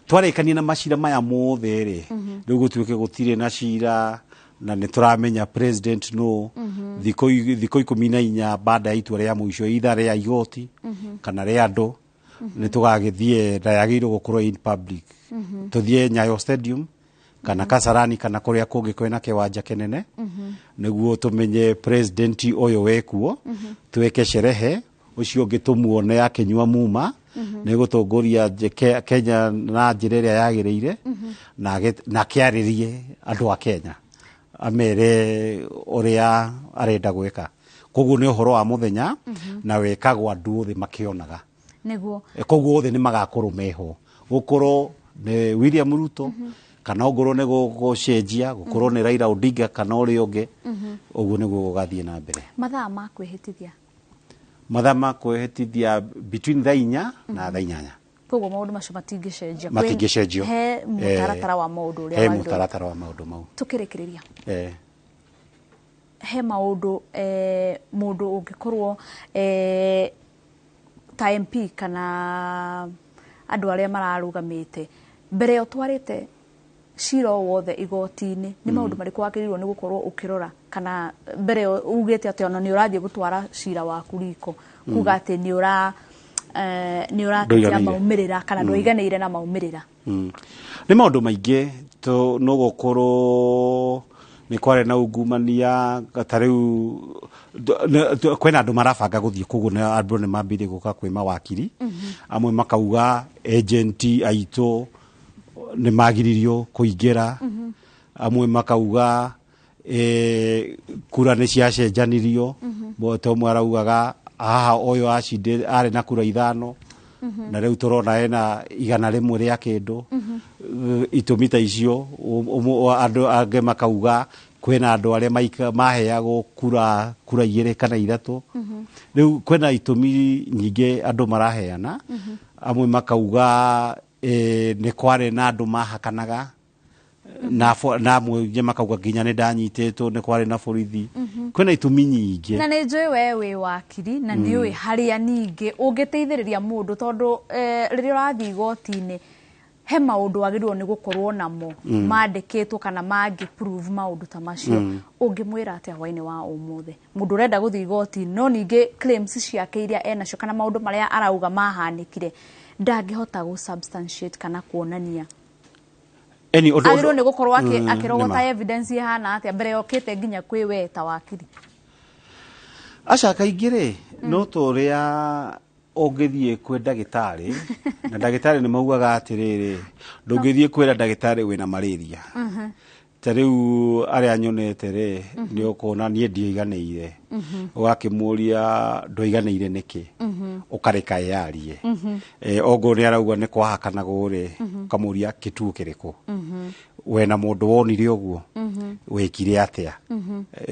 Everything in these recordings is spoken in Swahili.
twarekania na macira maya mothe ri riu gutuike gutire na cira na ni turamenya president no thiko 14 baada ya itua ria muico itha ria igoti kana ria andu ni tugagithie na yagirwo gukorwo in public tuthie Nyayo Stadium kana Kasarani kana kuria kungi kwena kiwanja kinene niguo tumenye president uyu wekuo tuweke sherehe ucio ngitumuone akinywa muma nigutongoria Kenya na njira iria yagireire na kiaririe andu a Kenya amere uria arenda gweka koguo ni uhoro wa muthenya na wekagwa andu othe makionaga niguo koguo othe ni magakorwo meho gukorwo ni William Ruto kana ongorwo ni gucenjia gukorwo ni Raila Odinga kana uri ungi uguo niguo gugathie na mbere mathaa ma kwihitithia between thaa 4 na thaa 8 koguo maundu macio matingicenjio he mutaratara wa maundu uria he mutaratara wa maundu mau tukirikiria he maundu mundu ungikorwo ta MP kana andu aria mararugamite mbere otwarite cira wothe igoti-ini ni maundu mariku wakirirwo ni gukorwo ukirora kana mbere ugite ati ona ni urathie gutwara cira waku riko kuga ati ni uratikira maumirira kana ndwiganeire na maumirira ni maundu maingi to no gukorwo ni kware na ungumania gatariu kwena andu marabanga guthie kugu na andu ni mambire guka kwi mawakiri amwe makauga agent aito ni magiririo kuingira amwe makauga kura ni ciacenjanirio boto mwaraugaga aha uyu acinde ari na kura 5 na riu turona ena 100 ria kindu itumita icio andu ange makauga kwena andu aria maheagwo kura 2 kana 3 riu kwena itumi nyingi andu maraheana amwe makauga ni kware na andu mahakanaga na amwe makauga nginya ni ndanyititwo ni kware na borithi kwena itumi nyingi na ni njui we wi wakiri na ni ui haria ningi ungiteithiriria mundu tondu riria urathii igoti-ini he maundu wagirirwo ni gukorwo namo mandikitwo kana mangi prove maundu ta macio ungimwira ati hwaini wa umuthe mundu urenda guthii igoti no ningi claims ciake iria enacio kana maundu maria arauga mahanikire ndangihota gu substantiate kana kuonania agirwo ni gukorwo akirogota evidence ihana atia mbere yokite nginya kwi we ta wakiri aca kaingire no turia ongithie kwi ndagitari na ndagitari ni maugaga atiriri ndungithie kwira ndagitari wina malaria tariu aria nyonete ri ni ukona nie ndiiganeire ugakimuria ndwiganeire niki ukareka yarie ongo ni arauga ni kwahakanaga ri kamuria kituo kiriku wena mundu wonire uguo wekire atia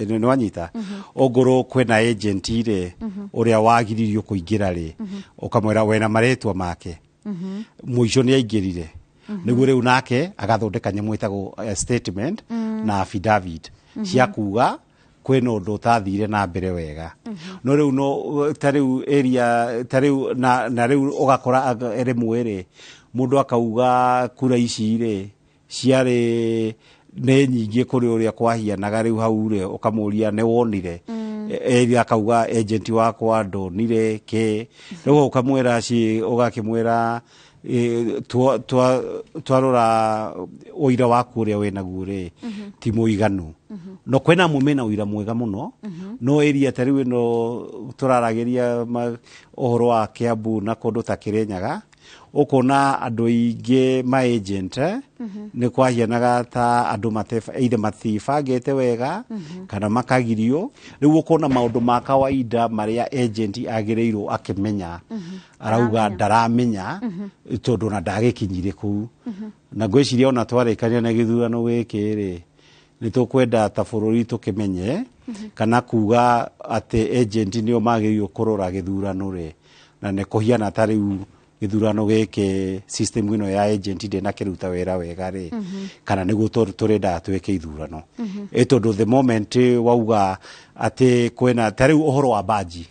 ni wanyita ongoro kwena agent ri uria wagiririo kuingira ri ukamwira wena maretwa make muico ni aingirire niguo riu nake agathondeka nyamu itago statement na affidavit cia kuga kwena undu utathire na mbere wega no riu no tariu area tariu na riu ugakora rimwe ri mundu akauga kura ici ri ciari ne nyingi kuri uria kwahianaga riu hau ri ukamuria ne wonire area akauga agent wakwa ndonire ke riu ukamwira ci ugakimwira twarora uira waku uria wenaguo ri ti muiganu no kwena mumena uira mwega muno no area tariu ino turaragiria uhoro wa Kiambu na kundu ta Kirinyaga ukona andu ingi ma agent ni kwahianaga ta andu either matifangite wega kana makagirio riu ukona maundu ma kawaida maria agent agireirwo akimenya arauga ndaramenya tondu na ndagikinyire ku na ngwiciria ona twarekania na githurano giki ri ni tukwenda ta bururi tukimenye kana kuga ati agent nio magirio kurora githurano ri na ne kuhiana tariu githurano giki system ino ya agent ndi na kiruta wera wega ri kana niguo turenda tweke ithurano tondu the moment wauga ati kwena tariu uhoro wa baji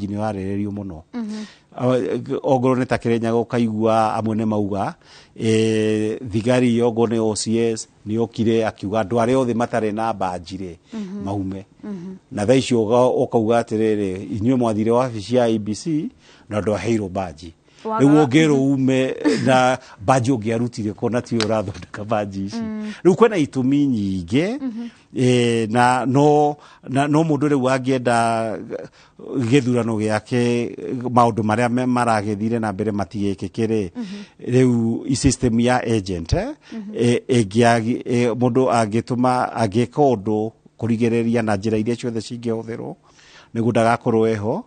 ni warererio muno ongorwo nĩ ta Kĩrĩnyaga ũkaigua amwe nĩ mauga thigari ongorwo nĩ OCS nĩ okire akiuga andũ arĩa othe matarĩ na mbanji maume na thaa icio ũkauga atĩrĩrĩ inyuĩ mwathire wabici ya IEBC na andũ aheirwo mbanji rĩu ũngĩrwo ume na mbanji ũngĩarutire kona ti ũrathondeka mbanji ici rĩu kwĩna itũmi nyingĩ no mũndũ rĩu angĩenda gĩthurano gĩake maũndũ marĩa maragĩthire na mbere matigĩkĩkĩrĩ rĩu system ya agent mũndũ angĩka ũndũ kũrigĩrĩria na njĩra iria ciothe cingĩhũthĩrwo nĩguo ndagakorwo eho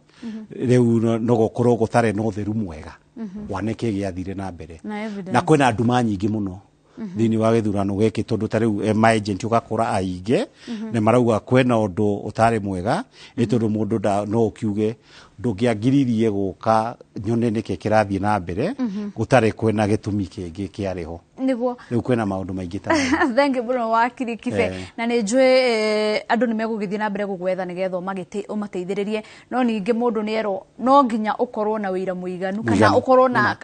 rĩu no gũkorwo gũtarĩ na ũtheru mwega wa nĩkĩ gĩathire na mbere na kwĩna nduma nyingĩ mũno thĩinĩ wa gĩthurano gĩkĩ tondũ ta rĩu maagent ũgakora aingĩ nĩ marauga kwĩna ũndũ ũtarĩ mwega nĩ tondũ mũndũ no ũkiuge ndũngĩangiririe gũka nyone nĩkĩ kĩrathiĩ na mbere gũtarĩ kwĩna gĩtũmi kĩngĩ kĩarĩho rĩu kwĩna maũndũ maingĩ ta thengi mũno wakiri Kibe na nĩ njũĩ andũ nĩ megũgĩthiĩ na mbere gũgwetha nĩgetha ũmateithĩrĩrie no ningĩ mũndũ nĩ erwo no nginya ũkorwo na wĩira mũiganu kana ũkorwo na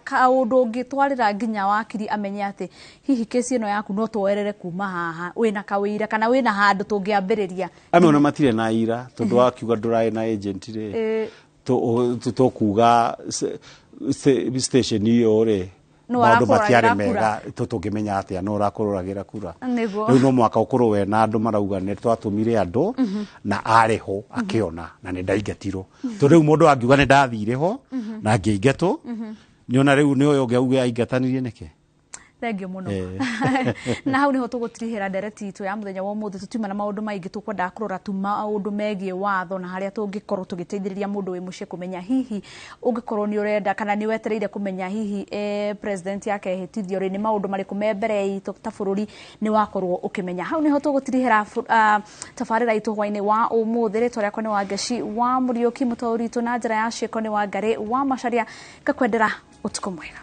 kaũndũ ũngĩtwarĩra nginya wakiri amenye atĩ hihi kesi ĩno yaku no twoerere kuma haha wĩna kawĩira kana wĩna handũ tũngĩambĩrĩria amwe ona matirĩ na ira tondũ wakiuga ndũrarĩ na agent rĩ tũkuga station iyo rĩ maũndũ matiarĩ mega tũngĩmenya atĩa no ũrakũrũragĩra kura rĩu no mwaka ũkorwo we na andũ marauga nĩ twatũmire andũ na arĩ ho akĩona na nĩ ndaingatirwo tondũ rĩu mũndũ angiuga nĩ ndathire ho na ngĩingatwo nĩona rĩu nĩ ũyũ ũngĩ auge aingatanirie nĩkĩ thengi mũno na hau niho tũgũtirihĩra ndereti itũ ya mũthenya wa ũmũthĩ tũtiuma na maũndũ maingĩ tũkwenda kũrora tu maũndũ megiĩ watho na harĩa tũngĩkorwo tũgĩteithĩrĩria mũndũ wĩ mũciĩ kũmenya hihi ũngĩkorwo nĩ ũrenda kana nĩ wetereire kũmenya hihi president yake ehĩtithio rĩ nĩ maũndũ marĩkũ me mbere itũ ta bũrũri nĩ wakorwo ũkĩmenya hau niho tũgũtirihĩra tabarĩra itũ hwainĩ wa ũmũthĩ rĩtwa rĩakwa nĩ Wangeci wa Mũriũki mũtaũri itũ na njĩra ya ciĩko nĩ Wangari wa Macharia ngakwendera ũtukũ mwega.